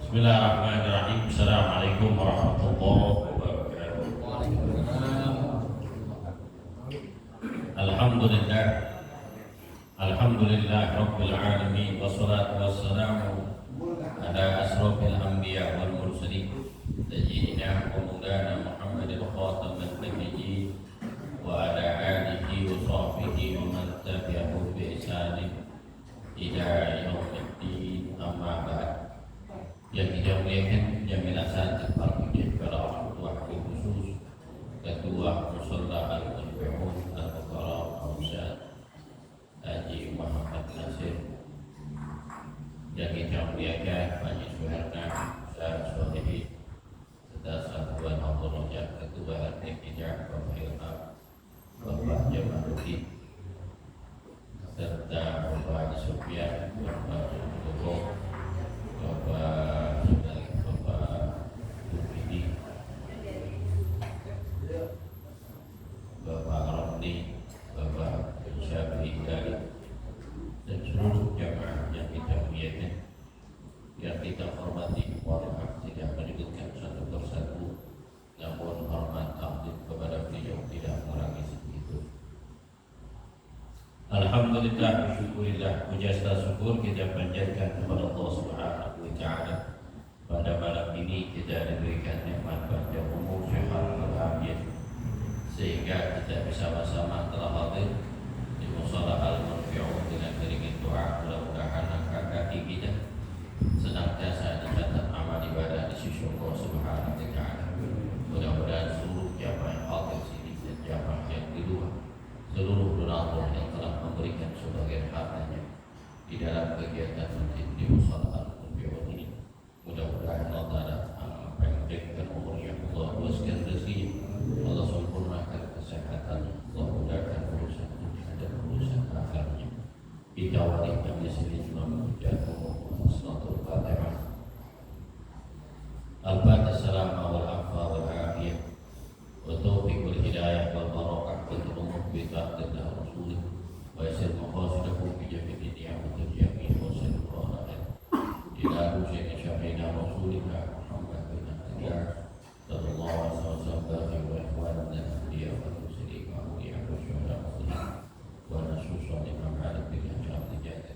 Bismillahirrahmanirrahim. Assalamualaikum warahmatullahi wabarakatuh. Alhamdulillah. Alhamdulillah Rabbil alamin. Wassalatu wassalamu ala asrofil anbiya wal mursalin sayyidina wa maulana Muhammadin khataman nabiyyin wa ala alihi wa sahbihi wa man tabi'ahu bi ihsanin ila yaumiddin, amma ba'd. Yang kita muliakan jamilah saat terpuji kepada orang tua khusus Ketua Musalla Al-Munfi'un Al-Fuqara Al-Ustaz Haji Muhammad Nasir, yang kita muliakan Haji Suherna Ustaz Solehi, serta Satuan Allah Ketua RT kita Bapak Ilham, Bapak Jamaluddin, serta Bapak Haji Sofyan, Bapak Jumbo, Bapak Bukidi, Bapak Romli, Bapak Syafi'i Gali, dan seluruh jamaah yang kita muliakan, yang kita hormati. Walaupun tidak menyebutkan satu persatu, namun hormat takdim kepada beliau tidak mengurangi segitu. Alhamdulillah, syukurillah, puja syukur kita panjatkan kepada Allah Subhanahu wa Ta'ala. Pada malam ini kita diberikan nikmat panjang umur, sehat walafiat, sehingga kita bersama-sama telah hadir di Musalla Al-Munfi'un dengan berikan doa. Mudah-mudahan angkat kaki kita senantiasa dicatat amal ibadah di sisi Allah Subhanahu wa Ta'ala. Mudah-mudahan seluruh jamaah yang hadir sini dan jamaah yang di luar, seluruh donatur yang telah memberikan sebagian hartanya di dalam kegiatan masjid di Musalla Al-Munfi'un ini, mudah-mudahan Allah Ta'ala panjangkan umurnya, Allah luaskan rezeki, Allah sempurnakan kesehatan, Allah mudahkan urusan dunia dan urusan akhirnya. Kita wali kami sini cuma mengucapkan Salatul Fatihah. Al-Fatihah. Assalamu wal-afa wal-afiyah wa taufiqul hidayah wal barakah wa turumuh bita'atillah rasulih wa yasir maqasidahu bi jami'i ni'amatil jami'i wa sallallahu alaihi ila rusyid syahina rasulillah Muhammad bin Abdillah sallallahu alaihi wasallam wa ikhwan dan dia wa muslimin wa awliya wa syuhada wa nasus wa imam ala bin jami'i jami'i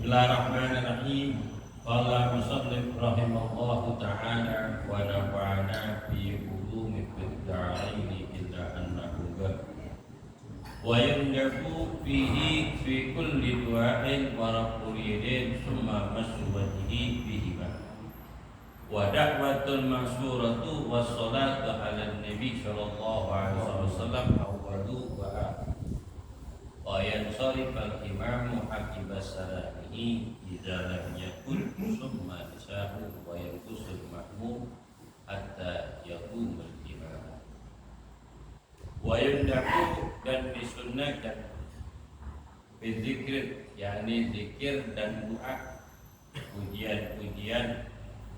Bismillahirrahmanirrahim. Qala musannif rahimallahu ta'ala wa nafa'ana fi ulumi fid da'ain illa annahu wa yandafu fihi fi kulli du'ain wa rabbul yadin summa mashu wajhihi bihi wa da'watul mansuratu was salatu ala nabi sallallahu alaihi wasallam awwalu wa wa yansarif al-imamu akiba salamihi idza lam yakun summa nisahu wa yanqusul ma'mum hatta yaqum al-imam wa yundaku dan disunnahkan berzikir, yakni zikir dan doa, pujian-pujian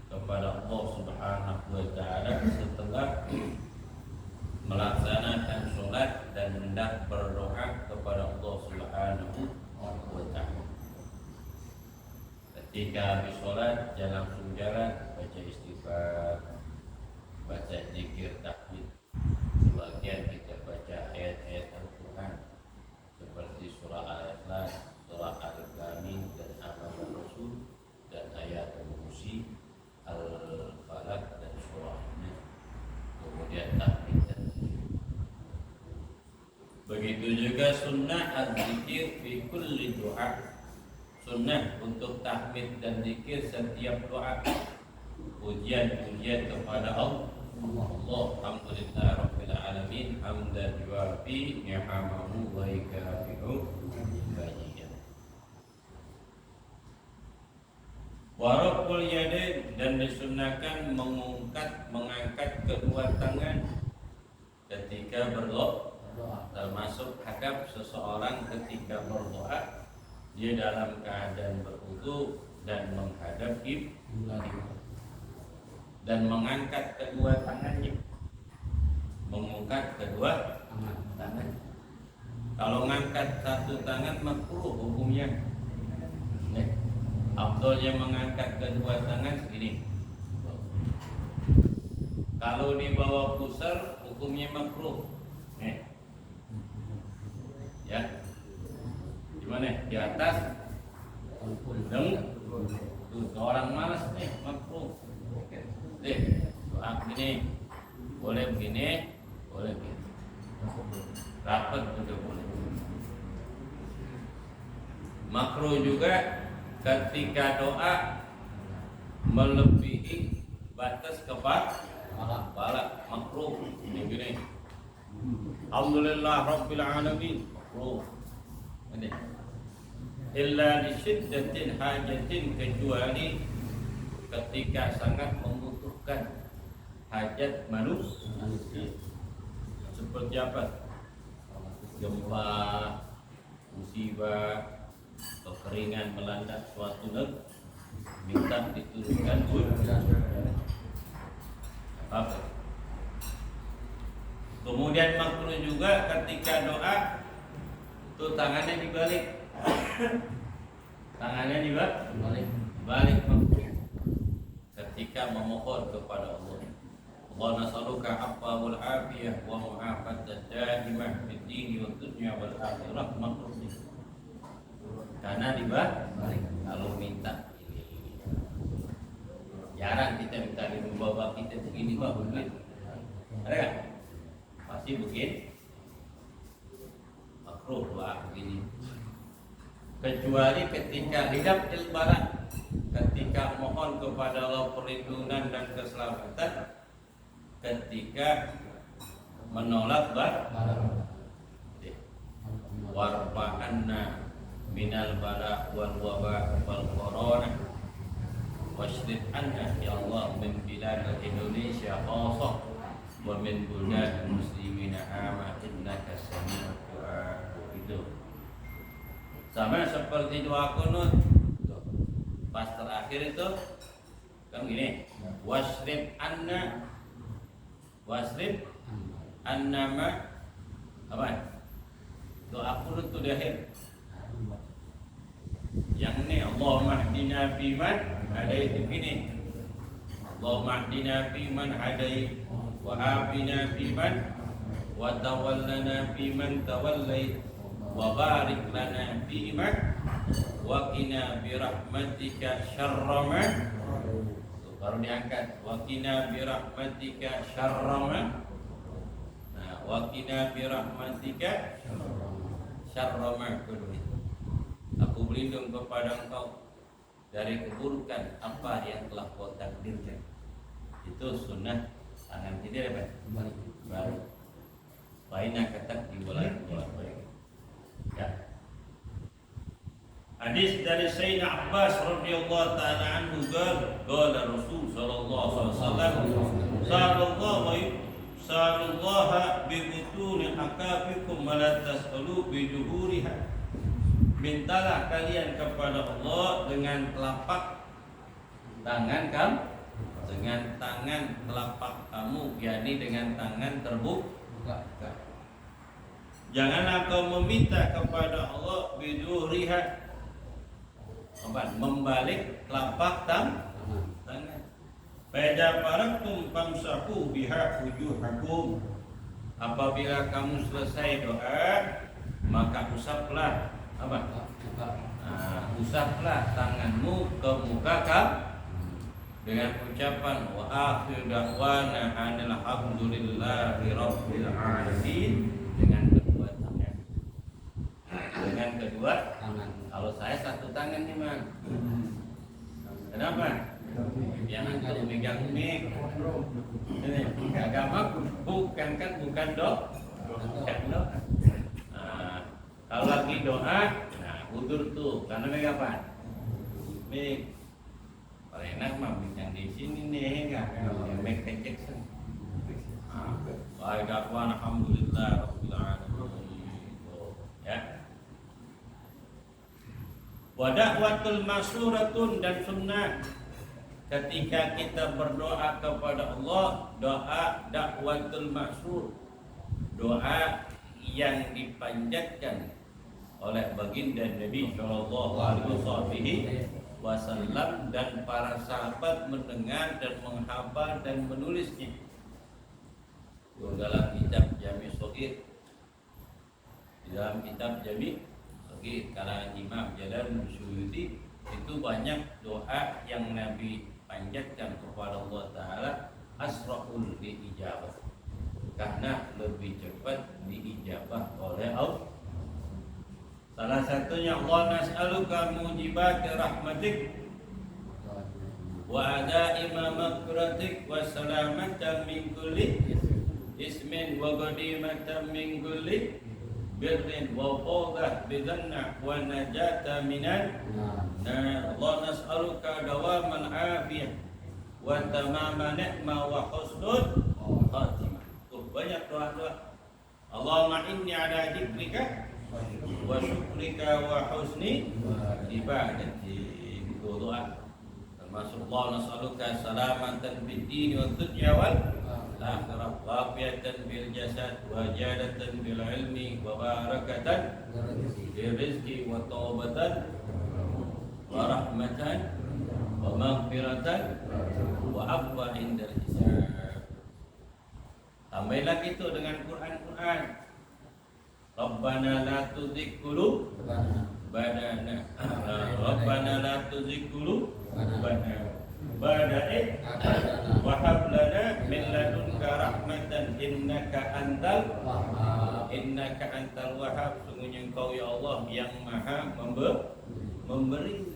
kepada Allah Subhanahu wa taala setelah melaksanakan sholat dan hendak berdoa kepada Allah Subhanahu wa taala. Ketika habis sholat jangan langsung jalan, baca istighfar, baca zikir tahmid. Sebagian kita baca ayat-ayat Al-Quran seperti surah Al-Ikhlas, surah Al-Ghani dan Amanah Rasul dan ayat Al-Kursi, Al-Falaq dan surahnya. Kemudian tahmid dan zikir. Begitu juga sunnah al-zikir fi kulli doa. Sunnah untuk tahmid dan zikir setiap doa. Pujian-pujian kepada Allah. Alhamdulillah Rabbil Alamin. Hamdan yuafi ni'amahu wa yukafi'u bajian. Waraful yadain, dan disunahkan mengangkat kedua tangan ketika berdoa. Termasuk hadap seseorang ketika berdoa, dia dalam keadaan berwudu dan menghadap kiblat dan mengangkat kedua tangannya, mengangkat kedua tangan. Kalau mengangkat satu tangan makruh hukumnya. Afdalnya mengangkat kedua tangan segini. Kalau di bawah pusar hukumnya makruh. Ya. Gimana? Di atas tuh orang malas nih makruh. Doa begini, boleh begini, boleh begini. Rapat juga boleh. Makruh juga ketika doa melebihi batas kepala, makruh. Begini. Alhamdulillah Rabbil Alamin. Makruh. Ini. Illa li syiddatin hajatin, kecuali ketika sangat membutuhkan hajat manusia. Seperti apa? Gempa, musibah, kekeringan melanda suatu negeri, minta diturunkan hujan. Apa? Kemudian makruh juga ketika doa itu tangannya dibalik. Tangannya dibalik makruh ketika memohon kepada Allah. Allah nas'aluka afwa wal afiyah wa mu'afatan daimah fid dini wad dunya wal akhirah, makruh. Karena dibalik kalau minta ini. Jarang kita minta di rumah kita begini, Pak, begini. Ada kan? Pasti begini. Makruh doa begini. Kecuali ketika hidup ilbarat, ketika mohon kepada Allah perlindungan dan keselamatan, ketika menolak warfa'anna minal bala wal waba wal corona washrif anna ya Allah min bilad Indonesia khassah wa min bulad muslimin amma innaka sami'ud du'a. Itu sama seperti doa kunut pas terakhir itu kan gini, washrif anna ma apa? Doa kunut itu di akhir. Yang ini Allahumma hdina fiman hadait, begini. Allahumma hdina fiman hadait wa afina fiman wa tawallana fiman tawallait wa barik lana fiman wa qina bi rahmatika syarra ma. Baru diangkat, wa qina bi rahmatika syarra ma. Nah, wa qina bi rahmatika syarra ma. Aku berlindung kepada Engkau dari keburukan apa yang telah Kau takdirkan. Itu sunnah tangan kiri apa? Balik. Baina katak di bola. Ya. Hadis dari Sayyidina Abbas radhiyallahu taala anhu qala Rasul sallallahu alaihi wasallam sallallahu bi butuni akafikum wa la tas'alu bi juhuriha. Mintalah kalian kepada Allah dengan telapak tangan dengan tangan telapak kamu, yakni dengan tangan terbuka. Janganlah kau meminta kepada Allah biduriha, membalik telapak tangan. Pada parakum famsahu biha wujuhakum. Apabila kamu selesai doa, maka usaplah usaplah tanganmu ke muka kamu dengan ucapan wa akhir da'wana alhamdulillahi rabbil alamin dengan kedua tangan. Kalau saya satu tangan nih, Man. Kenapa? Yang antum megang mic. Ini agama bukan doa. Kalau lagi doa, udur tuh karena megang apa? Mic. Paling enak mah yang di sini nih enggak yang Michael Jackson. Wa da'wana alhamdulillah rabbil alamin. Ya. Wa da'watul masuratun, dan sunnah ketika kita berdoa kepada Allah, doa da'watul masur, doa yang dipanjatkan oleh baginda Nabi sallallahu alaihi wasallam dan para sahabat mendengar dan menghafal dan menulisnya. Dalam kitab Jami' Shaghir, dalam kitab Jami' Shaghir karangan Imam Jalaluddin Suyuti, itu banyak doa yang Nabi panjatkan kepada Allah Ta'ala, asra'ul diijabah, karena lebih cepat diijabah oleh Allah. Salah satunya, Allah nas'aluka mujibati rahmatik wa ada'i maghfiratik wa salamatan min kulli ismin wa ghadimatan min kulli birrin wa fawdah bidanna wa najata minan nar. Allah nas'aluka dawamal afiyah wa tamama ni'mah wa husnul khatimah. Tuh banyak doa-doa. Allahumma inni ala dzikrika wa syukrika wa husni ibadati. Itu doa. Termasuk Allah nas'aluka salamatan fid din wa dunya wal akhirah, wa afiyatan bil jasad wa jadatan bil ilmi wa barakatan bil rizqi wa taubatan wa rahmatan wa maghfiratan wa afwa indal hisab. Tambah lagi itu dengan Quran. Rabbana la tuzigh qulubana Rabbana la tuzigh qulubana ba'da idh wahab lana min ladunka rahmatan innaka antal wahhab. Sungguhnya Engkau ya Allah yang maha memberi.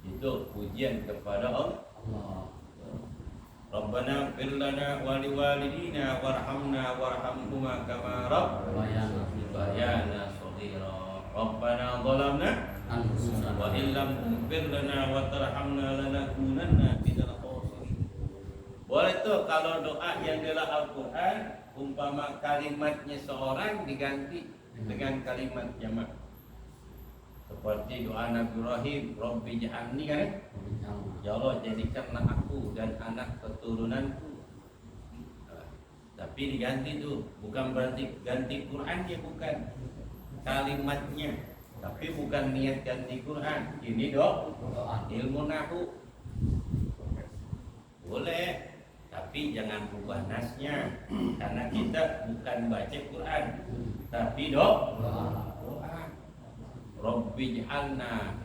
Itu pujian kepada Allah. Rabbana ighfir lana wa liwalidina warhamna warhamhuma kama rabbayana shaghira. Rabbana zalamna wa illam taghfir lana wa tarhamna lanakunanna minal khasirin. Boleh tuh kalau doa yang dalam Al-Quran, umpama kalimatnya seorang diganti dengan kalimat jamak. Seperti doa Nabi Ibrahim, Rabbi ja'alni, kan? Ya Allah, jadikanlah aku dan anak keturunanku. Tapi diganti tuh, bukan berarti ganti Qurannya, bukan kalimatnya, tapi bukan niat ganti Quran. Ini doa ilmu nahu boleh, tapi jangan rubah nasnya, karena kita bukan baca Quran, tapi doa. Rabbi ij'alna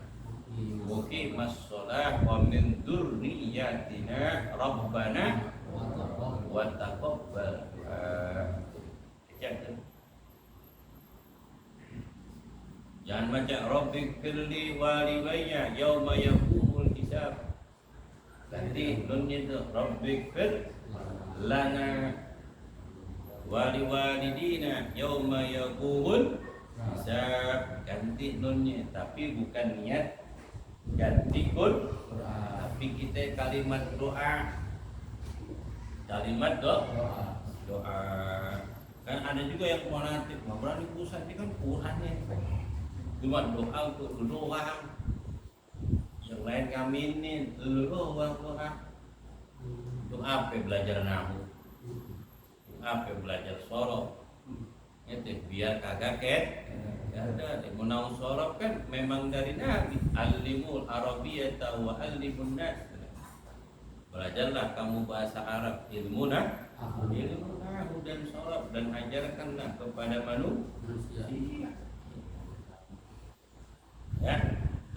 muqimas shalah wa min dzurriyyatina rabbana wa taqabbal du'a. Jangan baca Rabbi firli walidayya yauma yaqumul hisab. Ganti nunnya itu Rabbi fir lana waliwalidina yauma yaqumul hisab. Ganti nunnya, tapi bukan niat ganti Quran, tapi kita kalimat doa. Kalimat doa. Kan ada juga yang fanatik, nggak berani pusat, ini kan Qurannya. Cuma doa untuk doang. Yang lain ngaminin doang. Untuk apa belajar nahu? Untuk apa belajar sorok? Itu biar kagak ada. Menau sorok kan memang dari Nabi. Alimul Arabiyyata wa alimun nas. Belajarlah kamu bahasa Arab, ilmu nahu dan sorok, dan ajarkanlah kepada manusia. Ya,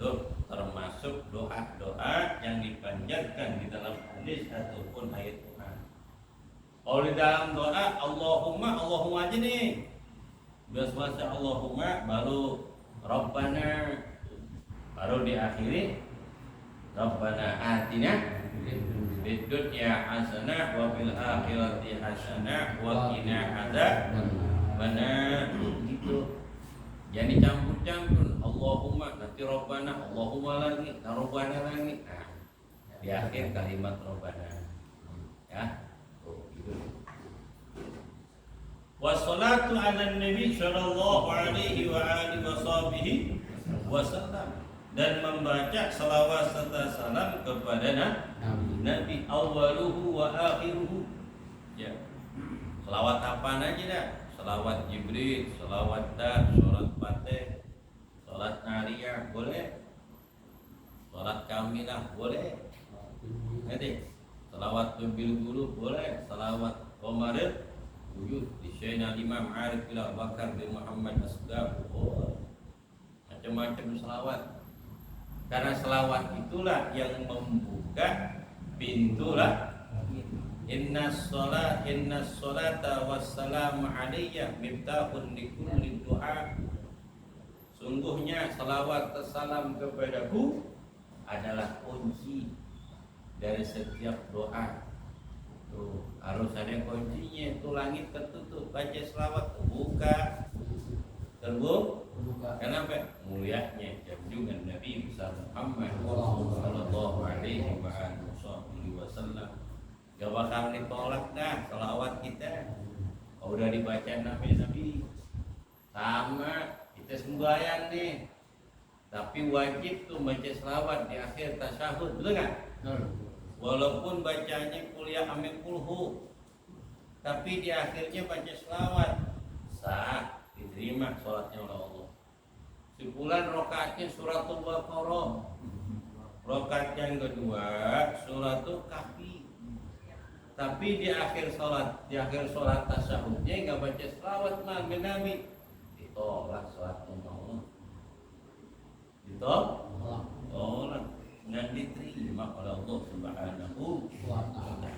tuh termasuk doa-doa yang dipanjatkan di dalam hadis ataupun ayat Quran. Kalau di dalam doa Allahumma aja nih. Udah selesai Allahumma, baru Rabbana, baru diakhiri Rabbana atina fid dunya hasanah wa fil akhirati hasanah wa qina adzabannar. Gitu. Jadi campur-campur Allahumma, nanti Rabbana, Allahumma lagi, Rabbana lagi. Nah, di akhir kalimat Rabbana. Ya. Gitu. Wassalatu ala nabi sallallahu alaihi wa alihi wasallam, dan membaca salawat serta salam kepada Nabi awaluhu wa akhiruhu. Ya. Salawat apaan aja dah? Salawat Jibril, salawat salat Fatih, salat Nariyah boleh, salat Kamilah boleh, nanti salawat Bil Guru boleh, salawat Qamaril Wujud di Sayyidina Imam Arif bin Bakar bin Muhammad Asgaf, macam-macam salawat. Karena salawat itulah yang membuka pintu Inna salata wassalamu alayya miftahun likulli du'a. Sungguhnya salawat dan salam kepadaku adalah kunci dari setiap doa. Tuh, harus ada kuncinya. Itu langit tertutup, baca selawat terbuka. Kenapa? Mulianya junjungan Nabi Muhammad sallallahu alaihi wasallam. Gak bakal ditolak dah selawat kita. Kalau udah dibaca Nabi sama kita sembahyang nih, tapi wajib tuh baca selawat di akhir tasyahud, betul nggak? Walaupun bacanya kuliah amil kulhu, tapi di akhirnya baca selawat, sah, diterima sholatnya oleh Allah. Sebulan rokaatnya suratul Baqarah, rokaat yang kedua suratul Kahfi. Tapi di akhir sholat tasyahudnya nggak baca selawat malam Nabi, ditolak sholatnya Allah. Ditolak, nggak diterima oleh Allah Subhanahu wa Ta'ala.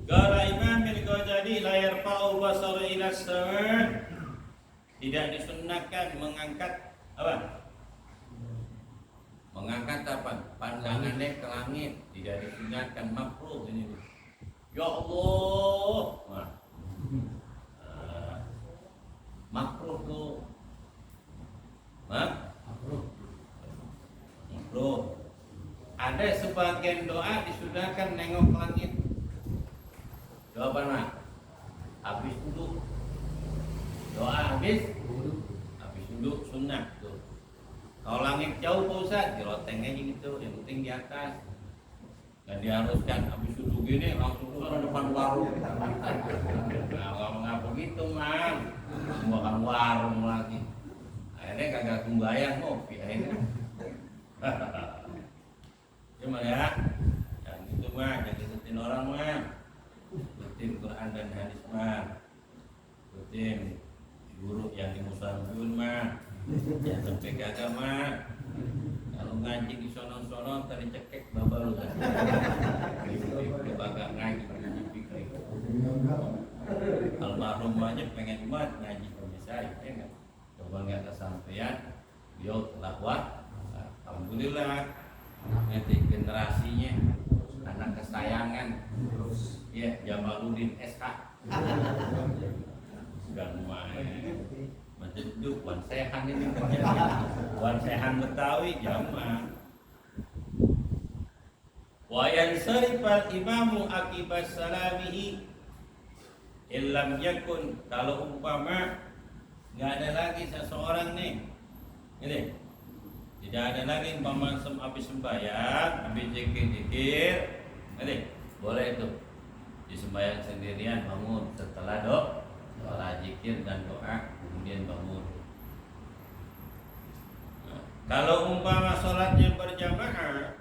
Qala Imam Al-Ghazali la yarfa'u basara ila as-sama'. Tidak disunnahkan mengangkat apa? Mengangkat apa? Pandangannya ke langit. Tidak disunnahkan, makruh ini. Ya Allah. Makruh tuh. Makruh. Ada sebagian doa disunahkan nengok ke langit. Jawaban mah? Habis duduk. Doa habis duduk sunnah tuh. Kalau langit jauh Pak Ustaz, diroteng aja gitu, yang penting di atas. Nggak diharuskan habis duduk gini langsung ke depan warung. Nah, nggak begitu man, semua kan warung lagi. Akhirnya kagak sembahyang ngopi akhirnya. Cuma ya, yang itu mah, yang ikutin orang mah, ikutin Quran dan hadis mah, ikutin guru yang di Muslimin mah. Ya sampai kagak mah. Kalau ngaji di sono-sono tadi cekek babal lu kan. Dia kagak ngaji pikir. Almarhum banyak pengen banget ngaji sama saya, ya enggak? Coba enggak kesampaian, beliau telah buat. Alhamdulillah. Nanti generasinya anak kesayangan. Ya, Jamaluddin SK. Sudah main. Duduk wan sehan ini wan sehan Betawi jamaah. Wa yansarifal imamu akibas salamihi illam yakun, kalau umpama nggak ada lagi seseorang nih ini Tidak ada lagi umpama habis sembahyang, habis zikir-zikir, nanti boleh itu di sembahyang sendirian bangun setelah sholat zikir dan doa kemudian bangun. Nah, kalau umpama sholatnya berjamaah,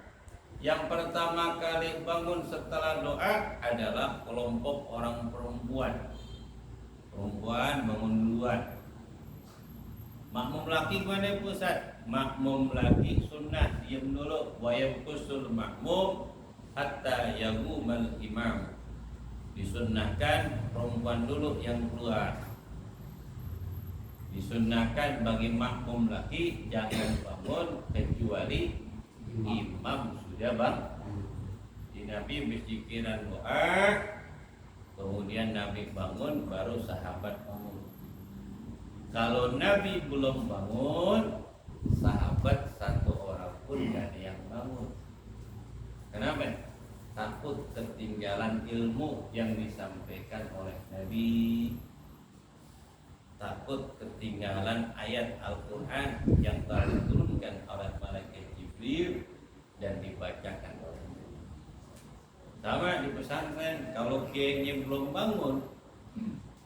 yang pertama kali bangun setelah doa adalah kelompok orang perempuan. Perempuan bangun duluan. Makmum laki mana pusat? Makmum laki sunnah diam dulu. Wa yabqusul makmum hatta yagumal imam. Disunnahkan perempuan dulu yang keluar. Disunnahkan bagi makmum laki jangan bangun kecuali imam sudah bangun. Di Nabi berzikiran doa, kemudian Nabi bangun, baru sahabat bangun. Kalau Nabi belum bangun, sahabat satu orang pun gak ada yang bangun. Kenapa? Takut ketinggalan ilmu yang disampaikan oleh Nabi. Takut ketinggalan ayat Al-Quran yang telah diturunkan oleh malaikat Jibril dan dibacakan oleh Nabi. Sama di pesantren, kalau kiainya belum bangun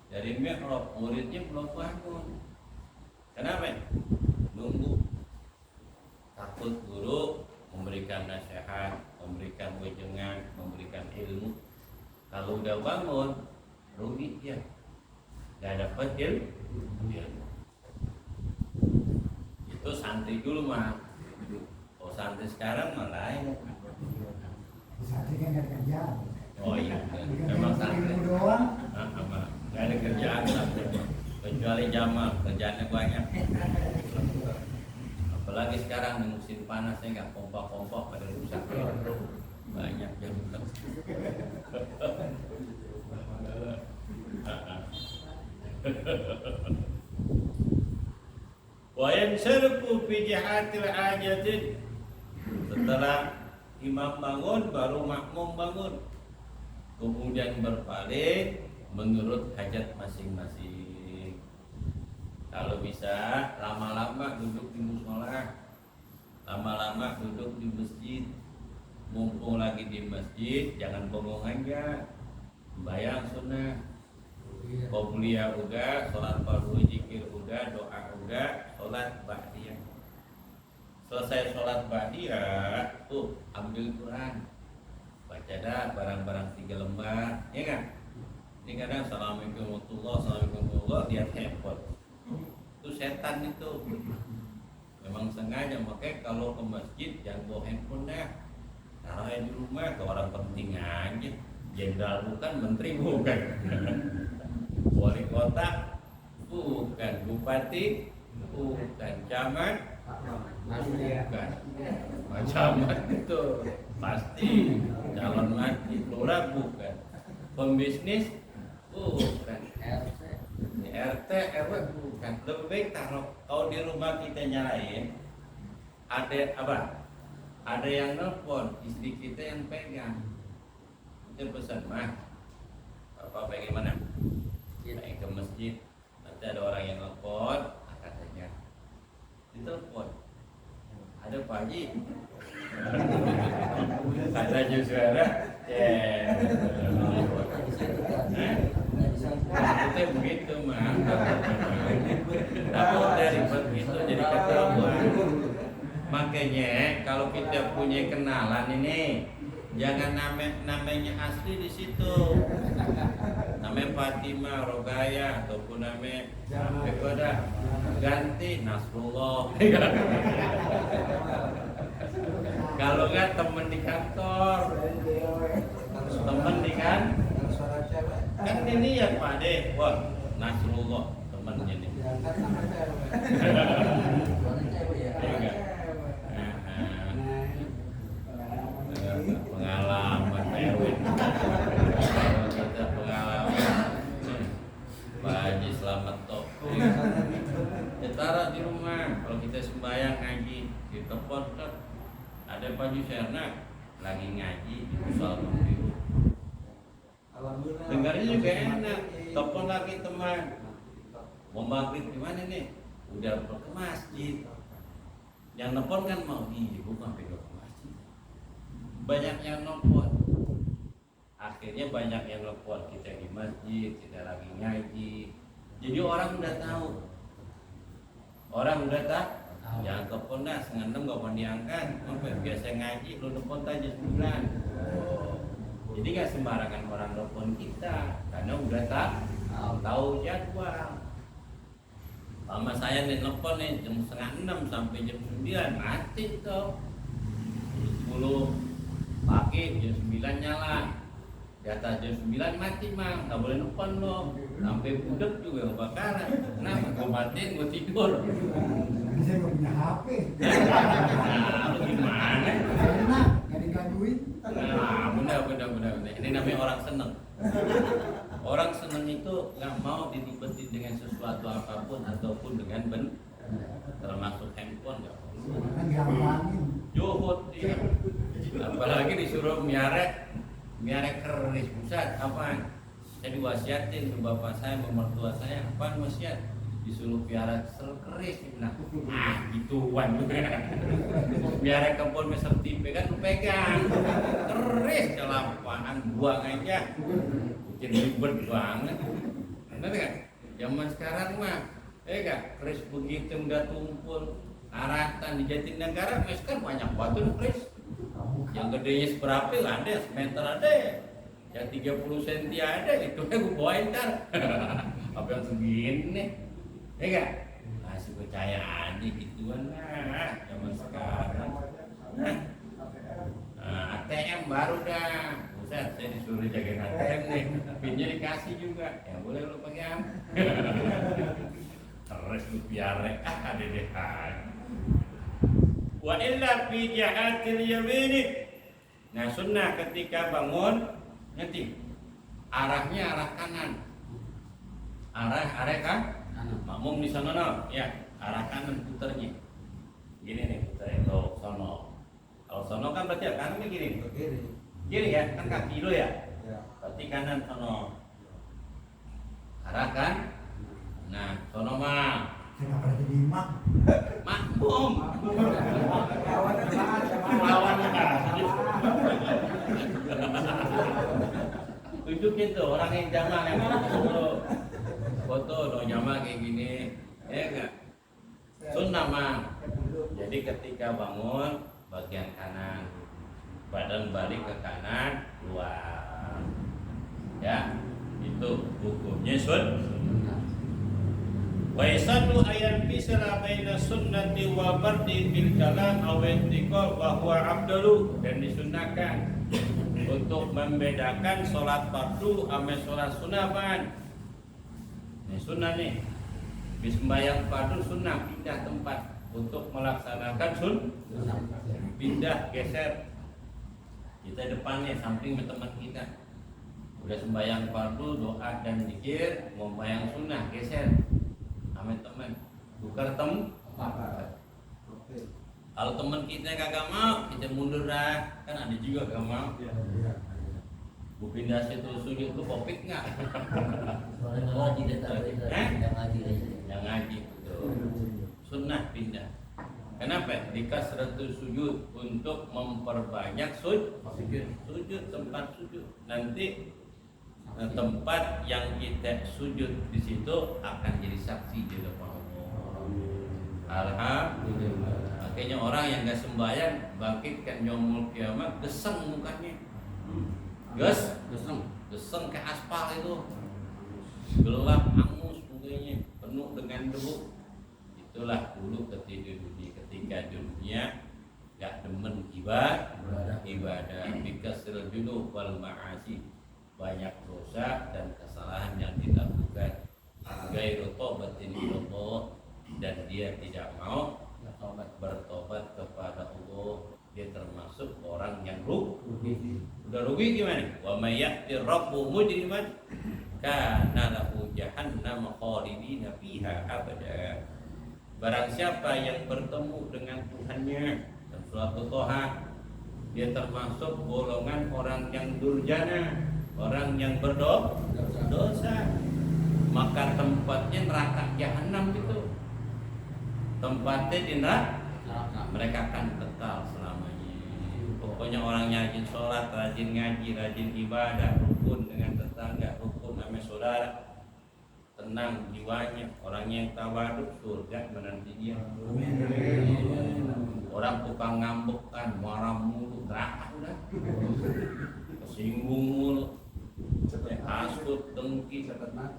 dari mihrab, muridnya belum bangun. Kenapa? Nunggu. Takut guru memberikan nasihat, memberikan wejangan, memberikan ilmu. Kalau udah bangun, rugi dia, gak dapat ilmu. Itu santri dulu mah. Oh santri sekarang mah lain. Santri kan gak ada kerjaan. Oh iya, memang santri. Gak ada kerjaan santri. Kecuali Jamal, kerjaannya banyak. Apalagi sekarang di musim panas saya nggak pompa-pompa pada rusak banyak yang rusak. Wa yansarfu fi jihatil hajatin. Setelah imam bangun baru makmum bangun. Kemudian berpaling menurut hajat masing-masing. Kalau bisa lama-lama duduk di mushola, lama-lama duduk di masjid. Mumpung lagi di masjid, jangan bengong aja. Bayang sunnah, qobliyah udah, sholat fardu zikir udah, doa udah, sholat ba'diyah. Selesai sholat ba'diyah, tuh ambil Quran, baca dah barang-barang 3 lembar, ya kan? Ini kadang assalamualaikum warahmatullahi, lihat handphone. Itu setan itu. Memang sengaja, makanya kalau ke masjid jangan bawa handphone dah. Taruhnya di rumah, ke orang penting aja. Jenderal bukan, menteri bukan. Wali kota bukan, bupati bukan, camat bukan. Camat itu pasti calon mati, lurah bukan. Pembisnis bukan. RT, RW bukan. Lebih baik taruh. Kalau di rumah kita nyalain, ada apa? Ada yang nelfon, istri kita yang pegang. Kita pesan, mah, Bapak pengen mana? Pengen ke masjid. Nanti ada orang yang nelfon, angkat aja. Ditelepon. Ada Pak Haji. Ada Juswara. Itu begitu mah. Takut dari begitu jadi ketahuan. Makanya kalau kita punya kenalan ini, jangan namanya asli di situ. Namanya Fatimah, Rogaya ataupun namanya Bekoda, ganti Nasrullah. Kalau nggak temen di kantor, temen di kan ini ya Pak De, wah Nasrullah temennya nih. Pengalaman Erwin, kita pengalaman Pak Haji Slamet Top. Taruh di rumah. Kalau kita sembahyang ngaji, ditelepon kan ada Pak Juswerna lagi ngaji di musola biru. Dengarnya juga enak. Telepon lagi teman. Mau maghrib di mana nih? Udah ke masjid. Yang nelpon kan mau ibu sampai ke masjid. Banyak yang nelpon. Akhirnya banyak yang nelpon kita di masjid, kita lagi ngaji. Jadi orang udah tahu. Orang udah tahu. Jangan telepon dah, setengah 6 gak mau diangkat. Biasa ngaji, lu nelpon aja 9. Jadi gak sembarangan orang nelpon kita, karena udah tahu jadwal. Sama saya nih nelpon nih jam setengah 6 sampai jam 9 mati tuh. 10 pagi jam 9 nyala. Di atas jam 9 mati mah, nggak boleh nelpon loh. Sampai budek juga kebakaran. Kenapa? Gue matiin, gue tidur. Ini saya nggak punya HP. Nah, lu gimana? Enak, nggak digangguin. Nah, benar. Ini namanya orang seneng. Orang seneng itu nggak mau dilibatin dengan sesuatu apapun ataupun dengan termasuk handphone nggak mau. Kan gampangin. Juhud dia. Apalagi disuruh miarek keris pusat apaan? Saya diwasiatin ke bapak saya, ke mertua saya, apaan wasiat? Disuruh piara keris. Nah, gituan. Miarek kebun sertifikat kan lu pegang. Keris kelapaan buang aja. Bikin ribet banget. Bener kan? Zaman sekarang mah, keris begitu udah tumpul. Aratan di Jatinegara, kan banyak batu keris. Yang gedenya seberapa ada, semeter ada. Yang 30 cm ada, itu gue bawain ntar. Apa yang segini? Masih percaya aja gituan lah zaman sekarang. ATM baru dah. Buset, saya disuruh jagain ATM nih. Pinnya dikasih juga. Ya boleh lu pegang. Terus lu piarek ada deh. Wa illa fi jahatil yamini. Nah, sunnah ketika bangun nanti arahnya arah kanan. Arah kan? Makmum di sana no, ya, arah kanan puternya. Gini nih puternya kalau sono. Kalau sono kan berarti kanannya gini. Gini ya, kan kaki lo ya. Berarti kanan sono. Arah kan? Nah, sono mah Saya nggak pernah jadi imam. makmum. Lawan tunjukin tuh orang yang jamaah yang foto dong jamaah kayak gini, ya enggak? Sunnah mah. Jadi ketika bangun bagian kanan, badan balik ke kanan, keluar. Ya, itu hukumnya sunnah. Wa yasadu ayan bisala baina sunnati wa bardi bil kalam aw intiqal wa huwa afdalu, dan disunnahkan untuk membedakan sholat fardu sama sholat sunnah ban. Ini sunnah nih. Di sembahyang fardu sunnah pindah tempat untuk melaksanakan sunnah. Pindah geser. Kita depannya samping teman kita. Udah sembahyang fardu doa dan zikir, mau sembahyang sunnah geser. Amin teman. Tukar tempat. Kalau teman kita kagak mau, kita mundur dah. Kan ada juga kagak mau. Bu pindah situ sujud tuh popik nggak? Soalnya ngaji deh tadi, yang ngaji aja. Yang ngaji betul. Sunnah pindah. Kenapa? Dikasratul sujud untuk memperbanyak sujud tempat sujud. Nanti tempat yang kita sujud di situ akan jadi saksi di depan Allah. Alhamdulillah. Makanya orang yang nggak sembahyang bangkitkan yaumul kiamat geseng mukanya. Geseng ke aspal itu. Gelap hangus mukanya, penuh dengan debu. Itulah dulu ketika dunia nggak demen ibadah bikasril junub wal ma'asi, banyak dosa dan kesalahan yang dilakukan, gairu taubatin ilallah, dan dia tidak mau bertobat kepada Allah. Dia termasuk orang yang rugi. Udah rugi gimana? Wa may ya'ti rabbu mujriman kana lahu jahannam khalidina fiha abada. Barang siapa yang bertemu dengan Tuhannya dan suatu Tuhan, dia termasuk golongan orang yang durjana, orang yang berdosa, maka tempatnya neraka jahanam itu. Tempatnya di mereka akan kekal selamanya. Pokoknya orangnya rajin sholat, rajin ngaji, rajin ibadah, rukun dengan tetangga, rukun sama saudara, tenang jiwanya. Orangnya yang tawaduk, surga menanti dia. Orang tukang ngambek kan, marah mulu, neraka udah, kesinggung mulu, hasut, dengki,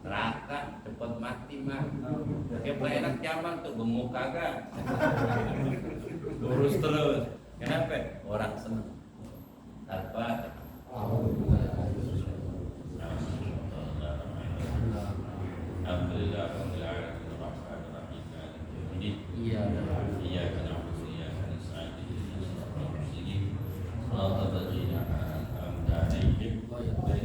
neraka, cepat mati mah. Kayak enak zaman tuh, gemuk kagak, lurus terus. Kenapa? Orang seneng. Tanpa Alhamdulillah, Iya. iya karena manusia kan saat ini jadi kalau terjadi dari